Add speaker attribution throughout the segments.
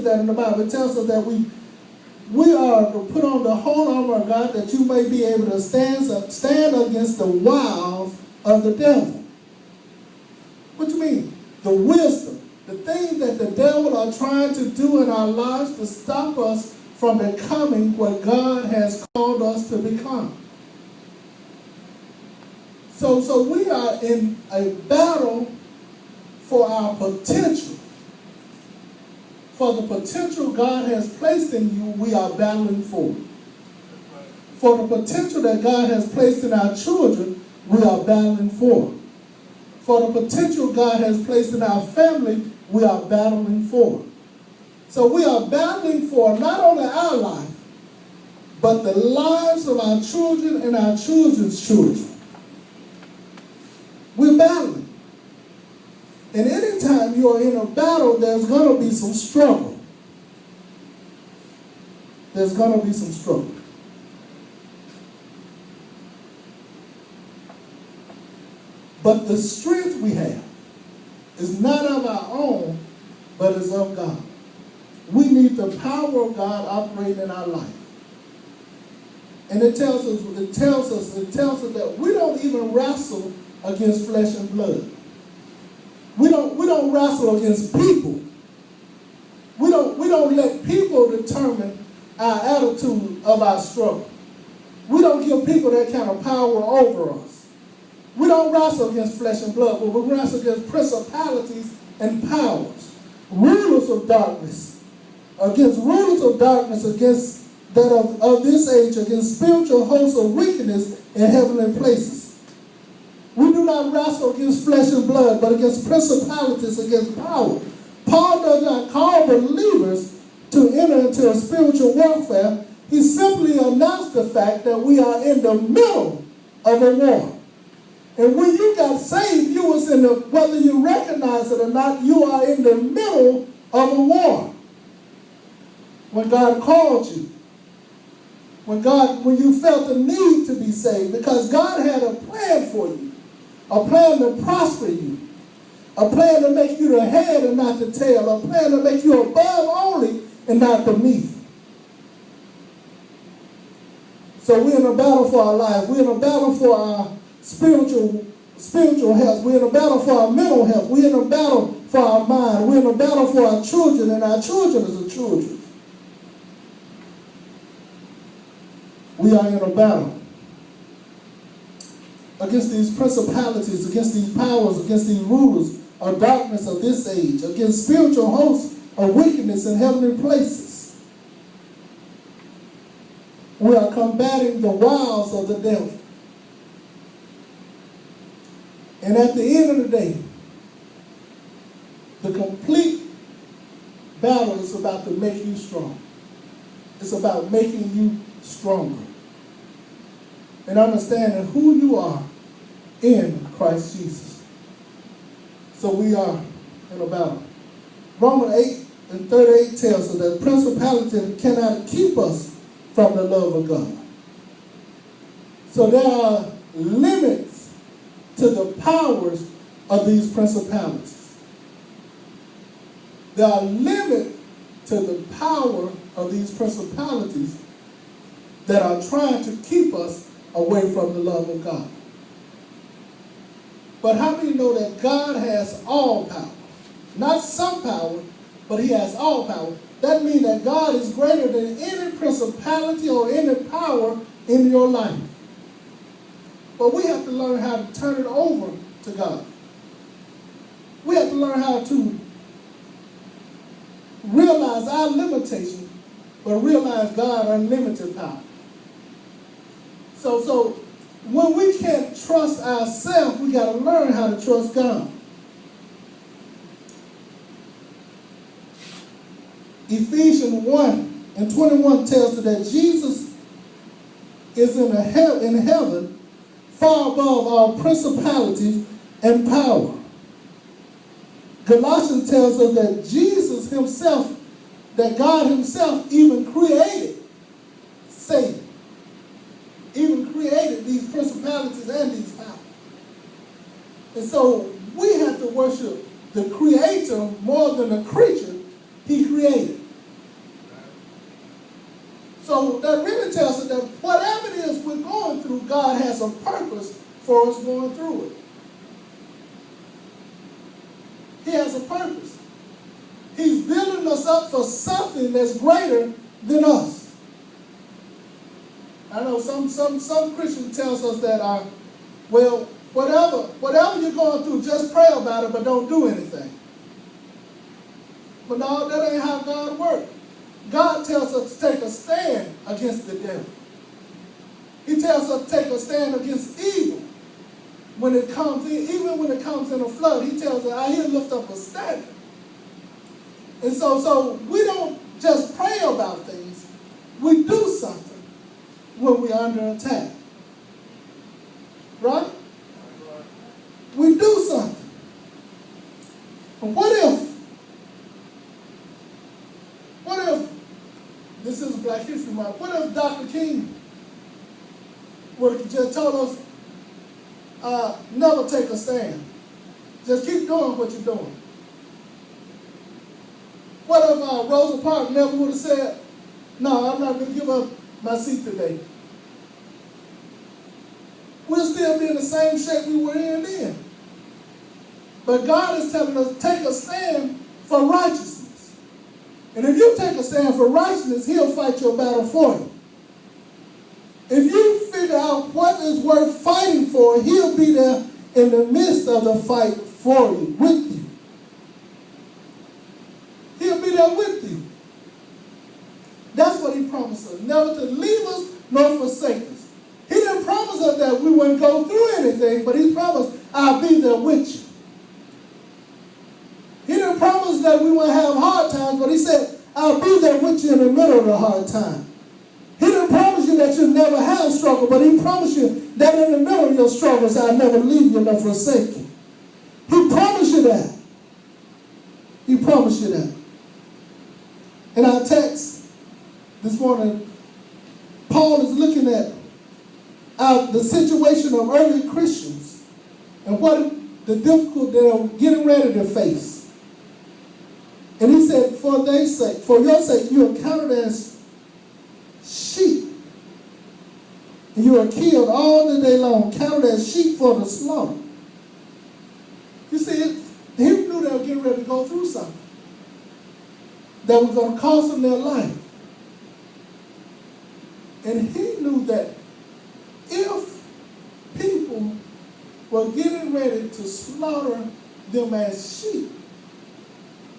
Speaker 1: us that in the Bible. It tells us that we are to put on the whole armor of God that you may be able to stand against the wiles of the devil. What do you mean? The wisdom. The things that the devil are trying to do in our lives to stop us from becoming what God has called us to become. So we are in a battle for our potential. For the potential God has placed in you, we are battling for. For the potential that God has placed in our children, we are battling for. For the potential God has placed in our family, we are battling for. So we are battling for not only our life, but the lives of our children and our children's children. We're battling. And anytime you are in a battle, there's going to be some struggle. There's going to be some struggle. But the strength we have is not of our own, but is of God. We need the power of God operating in our life. And it tells us that we don't even wrestle against flesh and blood. We don't wrestle against people. We don't let people determine our attitude of our struggle. We don't give people that kind of power over us. We don't wrestle against flesh and blood, but we wrestle against principalities and powers, rulers of darkness, against that of this age, against spiritual hosts of wickedness in heavenly places. We do not wrestle against flesh and blood, but against principalities, against power. Paul does not call believers to enter into a spiritual warfare. He simply announced the fact that we are in the middle of a war. And when you got saved, you was whether you recognize it or not, you are in the middle of a war. When God called you, when you felt the need to be saved, because God had a plan for you. A plan to prosper you. A plan to make you the head and not the tail. A plan to make you above only and not beneath. So we're in a battle for our life. We're in a battle for our spiritual health. We're in a battle for our mental health. We're in a battle for our mind. We're in a battle for our children and our children as the children. We are in a battle against these principalities, against these powers, against these rulers of darkness of this age, against spiritual hosts of wickedness in heavenly places. We are combating the wiles of the devil. And at the end of the day, the complete battle is about to make you strong. It's about making you stronger. And understanding who you are in Christ Jesus. So we are in a battle. Romans 8:38 tells us that principality cannot keep us from the love of God. So there are limits to the powers of these principalities. There are limits to the power of these principalities that are trying to keep us away from the love of God. But how many know that God has all power? Not some power, but he has all power. That means that God is greater than any principality or any power in your life. But we have to learn how to turn it over to God. We have to learn how to realize our limitation, but realize God's unlimited power. So when we can't trust ourselves, we got to learn how to trust God. Ephesians 1:21 tells us that Jesus is in heaven far above all principalities and power. Galatians tells us that Jesus himself, that God himself even created Satan. Even created these principalities and these powers. And so we have to worship the Creator more than the creature he created. So that really tells us that whatever it is we're going through, God has a purpose for us going through it. He has a purpose. He's building us up for something that's greater than us. I know some Christians tells us that, well, whatever you're going through, just pray about it, but don't do anything. But no, that ain't how God works. God tells us to take a stand against the devil. He tells us to take a stand against evil when it comes in, even when it comes in a flood. He tells us, I here lift up a standard. And so we don't just pray about things. We do something when we're under attack. Right? We do something. And what if, this is Black History Month, what if Dr. King would have just told us, never take a stand. Just keep doing what you're doing. What if Rosa Parks never would have said, no, I'm not going to give up my seat today? We'll still be in the same shape we were in then. But God is telling us, take a stand for righteousness. And if you take a stand for righteousness, he'll fight your battle for you. If you figure out what is worth fighting for, he'll be there in the midst of the fight for you, with you. He'll be there with you. That's what he promised us, never to leave us nor forsake us. He didn't promise us that we wouldn't go through anything, but he promised, I'll be there with you. He didn't promise that we wouldn't have hard times, but he said, I'll be there with you in the middle of the hard time. He didn't promise you that you'll never have struggle, but he promised you that in the middle of your struggles, I'll never leave you nor forsake you. He promised you that. He promised you that. In our text this morning, Paul is looking at the situation of early Christians and what the difficulty they're getting ready to face. And he said, for your sake, you are counted as sheep. And you are killed all the day long, counted as sheep for the slaughter. You see, he knew they were getting ready to go through something that was going to cost them their life. And he knew that if people were getting ready to slaughter them as sheep,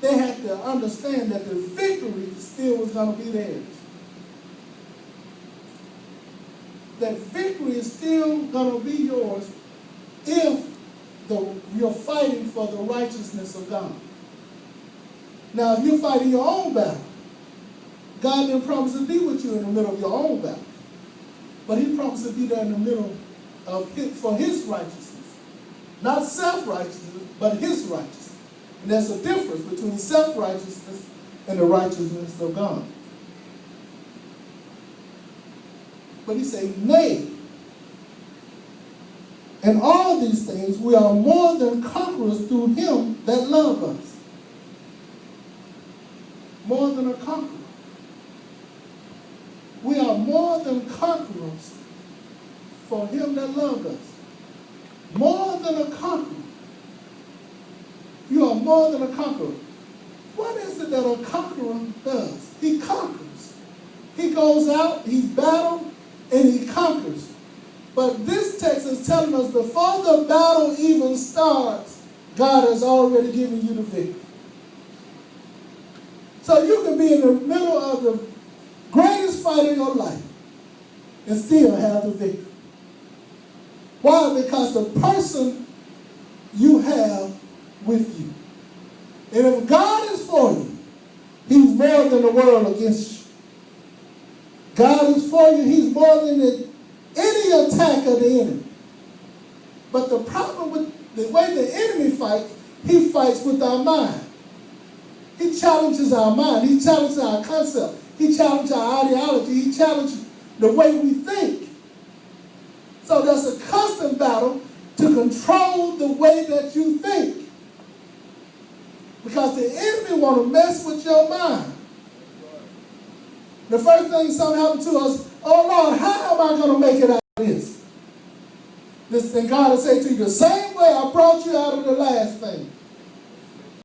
Speaker 1: they had to understand that the victory still was going to be theirs. That victory is still going to be yours if you're fighting for the righteousness of God. Now, if you're fighting your own battle, God didn't promise to be with you in the middle of your own battle. But he promised to be there in the middle for his righteousness. Not self-righteousness, but his righteousness. And there's a difference between self-righteousness and the righteousness of God. But he said, nay, in all these things we are more than conquerors through him that loved us. More than a conqueror. We are more than conquerors for him that loved us. More than a conqueror. You are more than a conqueror. What is it that a conqueror does? He conquers. He goes out, he battles, and he conquers. But this text is telling us before the battle even starts, God has already given you the victory. So you can be in the middle of the greatest fight of your life and still have the victory. Why? Because the person you have with you. And if God is for you, he's more than the world against you. God is for you, he's more than any attack of the enemy. But the problem with the way the enemy fights, he fights with our mind. He challenges our mind. He challenges our concept. He challenges our ideology. He challenges the way we think. So there's a constant battle to control the way that you think. Because the enemy want to mess with your mind. The first thing something happened to us, oh Lord, how am I going to make it out of this? And God will say to you, the same way I brought you out of the last thing,